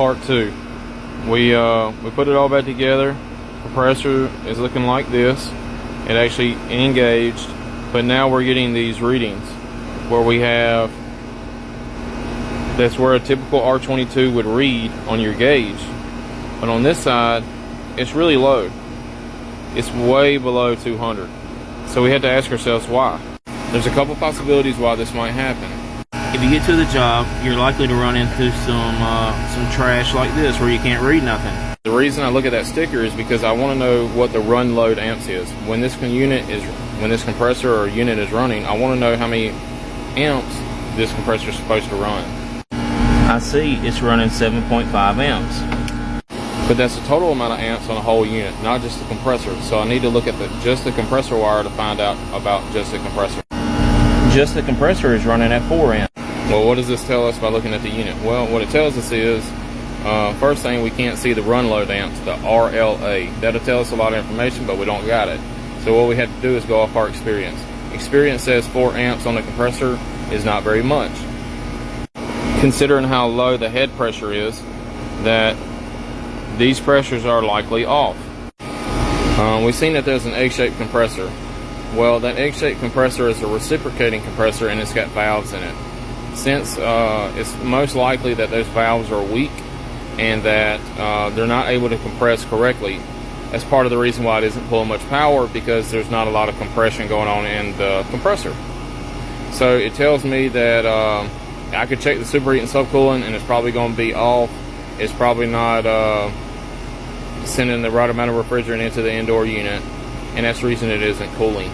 Part 2. We put it all back together. Compressor is looking like this. It actually engaged, but now we're getting these readings where we have, that's where a typical R22 would read on your gauge, but on this side it's really low. It's way below 200. So we had to ask ourselves why. There's a couple possibilities why this might happen. If you get to the job, you're likely to run into some trash like this where you can't read nothing. The reason I look at that sticker is because I want to know what the run load amps is. When this compressor or unit is running, I want to know how many amps this compressor is supposed to run. I see it's running 7.5 amps. But that's the total amount of amps on a whole unit, not just the compressor. So I need to look at just the compressor wire to find out about just the compressor. Just the compressor is running at 4 amps. Well, what does this tell us by looking at the unit? Well, what it tells us is, first thing, we can't see the run load amps, the RLA. That'll tell us a lot of information, but we don't got it. So what we had to do is go off our experience. Experience says 4 amps on the compressor is not very much. Considering how low the head pressure is, that these pressures are likely off. We've seen that there's an egg-shaped compressor. Well, that egg-shaped compressor is a reciprocating compressor and it's got valves in it. Since it's most likely that those valves are weak and that they're not able to compress correctly, that's part of the reason why it isn't pulling much power, because there's not a lot of compression going on in the compressor. So it tells me that I could check the superheat and subcooling and it's probably going to be off. It's probably not sending the right amount of refrigerant into the indoor unit, and that's the reason it isn't cooling.